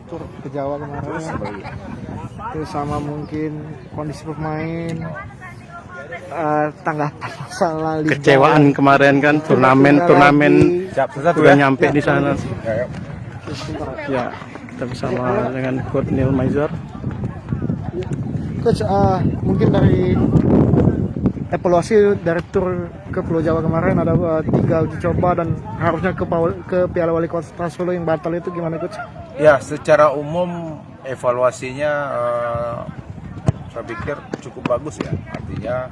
tur ke Jawa kemarin. Terus sama mungkin kondisi pemain, tanggapan masalah liga. Kecewaan kemarin kan turnamen udah nyampe di sana. Ya, kita bersama dengan Coach Neil Maizar. Coach, mungkin dari evaluasi dari tur ke Pulau Jawa kemarin ada 3 uji coba dan harusnya ke Piala Wali Kota Solo yang batal itu gimana Coach? Ya, secara umum evaluasinya saya pikir cukup bagus ya. Artinya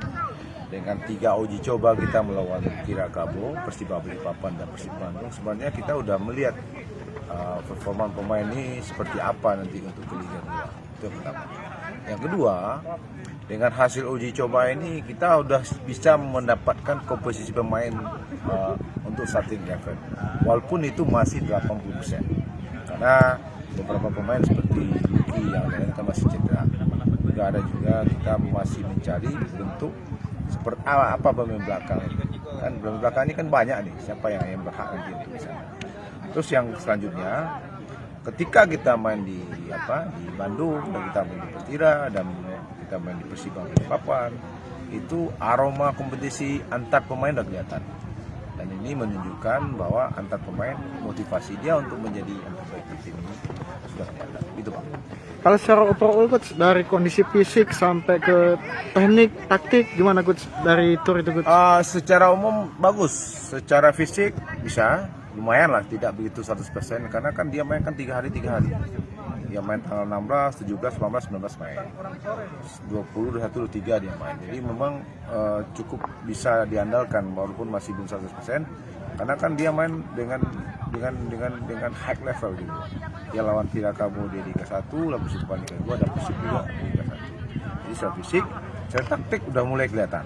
dengan 3 uji coba kita melawan Tirakabo, Persiba Balikpapan dan Persib Bandung, sebenarnya kita udah melihat performa pemain ini seperti apa nanti untuk ke Liga 2. Itu yang pertama. Yang kedua, dengan hasil uji coba ini kita udah bisa mendapatkan komposisi pemain untuk starting level. Walaupun itu masih 80%. Karena beberapa pemain seperti Yuki yang lain kan masih cedera. Juga ada juga kita masih mencari bentuk seperti apa pemain belakang. Kan pemain belakang ini kan banyak nih, siapa yang berhak nanti untuk di sana. Terus yang selanjutnya, ketika kita main di Bandung dan kita main di Pertira dan kita main di Persiba Balikpapan, itu aroma kompetisi antar pemain udah kelihatan. Dan ini menunjukkan bahwa antar pemain motivasi dia untuk menjadi yang terbaik di tim ini sudah kelihatan. Itu Pak. Kalau secara overall Coach, dari kondisi fisik sampai ke teknik, taktik gimana Coach dari tur itu Coach? Secara umum bagus, secara fisik bisa lumayan lah, tidak begitu 100% karena kan dia main kan 3 hari. Dia main tanggal 16, 17, 18, 19 main. 20, 21, 23 dia main. Jadi memang cukup bisa diandalkan walaupun masih belum 100% karena kan dia main dengan high level gitu. Dia lawan Tirakabo di Liga 1, lalu Persib di Liga 2 dan Persib juga di Liga 1. Jadi secara fisik, secara taktik udah mulai kelihatan.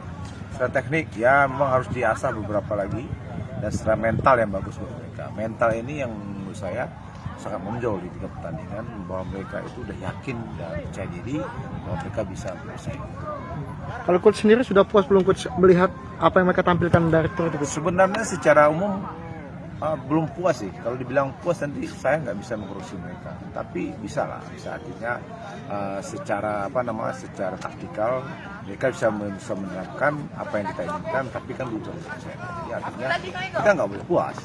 Secara teknik ya memang harus diasah beberapa lagi. Dan secara mental yang bagus buat mereka. Mental ini yang menurut saya sangat menonjol di 3 pertandingan bahwa mereka itu udah yakin dan percaya diri bahwa mereka bisa bersaing. Kalau Coach sendiri sudah puas belum Coach melihat apa yang mereka tampilkan dari tur itu? Sebenarnya secara umum belum puas sih. Kalau dibilang puas nanti saya nggak bisa mengurusi mereka. Tapi bisa lah, bisa artinya secara secara taktikal mereka bisa menerapkan apa yang kita inginkan, tapi kan belum 100%. Jadi artinya kita nggak boleh puas.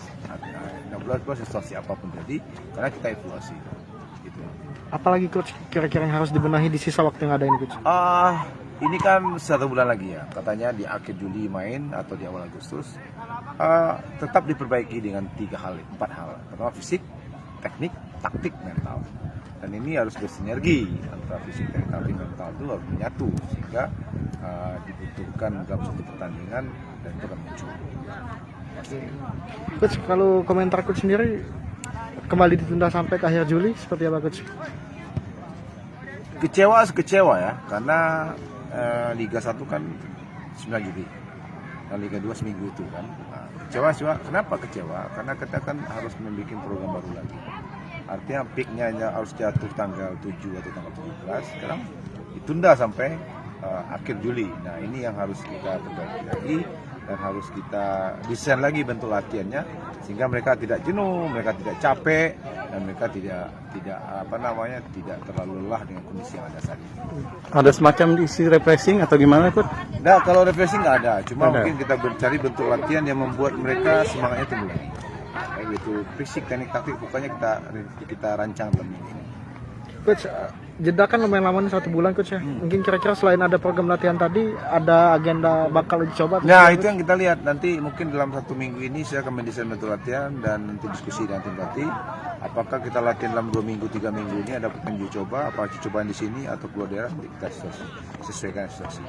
Nggak boleh puas situasi apapun jadi, karena kita evaluasi. Gitu. Apalagi Coach kira-kira yang harus dibenahi di sisa waktu yang ada ini Coach? Ini kan 1 bulan lagi ya, katanya di akhir Juli main atau di awal Agustus. Tetap diperbaiki dengan 4 hal. Pertama fisik, teknik, taktik, mental. Dan ini harus bersinergi antara fisik, teknik, taktik, mental itu harus menyatu sehingga dibutuhkan dalam satu pertandingan dan itu akan muncul. Coach, kalau komentar Coach sendiri kembali ditunda sampai ke akhir Juli seperti apa Coach? Kecewa ya, karena Liga 1 kan 9 Juli dan Liga 2 seminggu itu kan. Kecewa. Kenapa kecewa? Karena kita kan harus membuat program baru lagi. Artinya peaknya harus jatuh tanggal 7 atau tanggal 17. Sekarang ditunda sampai akhir Juli. Nah ini yang harus kita perbaiki lagi dan harus kita desain lagi bentuk latihannya sehingga mereka tidak jenuh, mereka tidak capek dan mereka tidak terlalu lelah dengan kondisi yang ada saat ini. Ada semacam isi refreshing atau gimana Coach? Nah, kalau refreshing nggak ada, cuma mungkin kita mencari bentuk latihan yang membuat mereka semangatnya tumbuh lagi. Kayak gitu, fisik, teknik, taktik, pokoknya kita rancang dalam ini. Coach, jeda kan lumayan lama nih 1 bulan Coach ya. Mungkin kira-kira selain ada program latihan tadi, ada agenda bakal uji coba? Nah, itu yang kita lihat nanti mungkin dalam 1 minggu ini saya akan mendesain bentuk latihan dan nanti diskusi dengan tim pelatih. Apakah kita latihan dalam 2 minggu, 3 minggu ini ada uji coba, apa uji cobaan di sini atau keluar daerah, nanti kita sesuaikan situasi.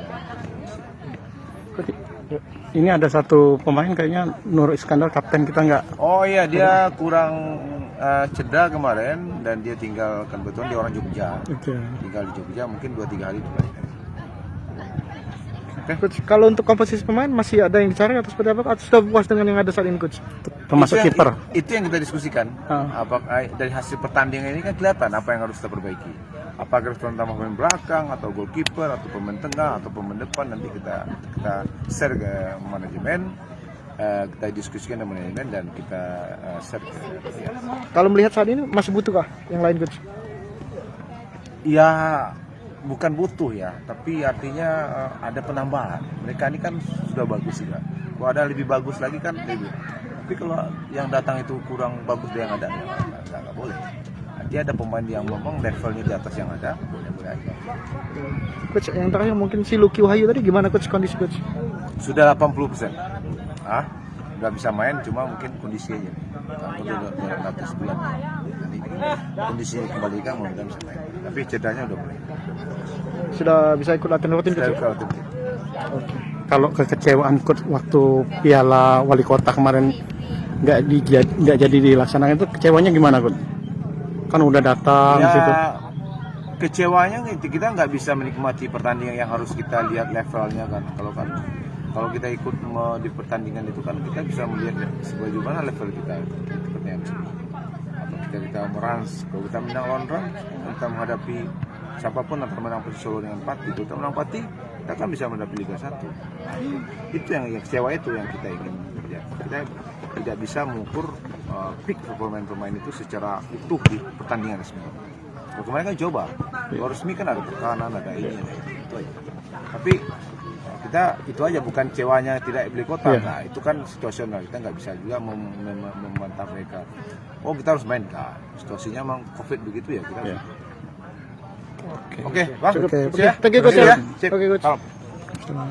Ini ada 1 pemain kayaknya Nur Iskandar, kapten kita nggak? Oh iya, dia kurang cedera kemarin dan dia kebetulan dia orang Jogja. Tinggal di Jogja mungkin 2-3 hari kembali. Coach, kalau untuk komposisi pemain masih ada yang dicari atau seperti apa? Atau sudah puas dengan yang ada saat ini Coach? Termasuk kiper. Itu yang kita diskusikan. Dari hasil pertandingan ini kan kelihatan apa yang harus kita perbaiki. Apakah harus tambah pemain belakang atau goalkeeper atau pemain tengah atau pemain depan, nanti kita share ke manajemen. Kita diskusikan dengan manajemen dan kita share ke. Kalau melihat saat ini masih butuh kah yang lain Coach? Ya bukan butuh ya, tapi artinya ada penambahan. Mereka ini kan sudah bagus juga. Kalau ada lebih bagus lagi kan lebih. Tapi kalau yang datang itu kurang bagus dari yang ada, nggak boleh. Nanti ada pemain yang memang levelnya di atas yang ada, boleh aja. Coach, yang terakhir mungkin si Lucky Wahyu tadi gimana coach kondisi coach? Sudah 80%. Nggak bisa main, cuma mungkin kondisi aja. Udah 200 bulan. Nanti kondisi kembalikan mudah-mudahan bisa main. Tapi cederanya udah mulai. Sudah bisa ikut latihan rutin Sudah coach? kalau tim. Kalau kekecewaan coach waktu Piala Wali Kota kemarin nggak jadi dilaksanakan itu kecewanya gimana coach? Kan udah datang Ya, situ. kecewanya kita nggak bisa menikmati pertandingan yang harus kita lihat levelnya kan. Kalau kita ikut di pertandingan itu kan kita bisa melihat sebagaimana level kita seperti apa. Atau kita merans, kalau kita menang lawan Rans, kita menghadapi siapapun antara menang Persis Solo dengan Pati, kita menang Pati, kita kan bisa menghadapi Liga 1. Itu yang kecewa itu yang kita ingin lihat. Kita tidak bisa mengukur peak pemain-pemain itu secara utuh di pertandingan resmi. Kalau kemarin kan coba, kalau resmi kan ada tekanan, ada ini, itu aja. Tapi kita itu aja, bukan cewanya tidak beli kota. Yeah. Nah itu kan situasional, kita nggak bisa juga membantah mereka. Oh kita harus main, nah situasinya memang COVID begitu ya kita. Yeah. Oke, Bang. Oke, Siap. thank you coach Ya. ya. Sip. Oke coach. Salam.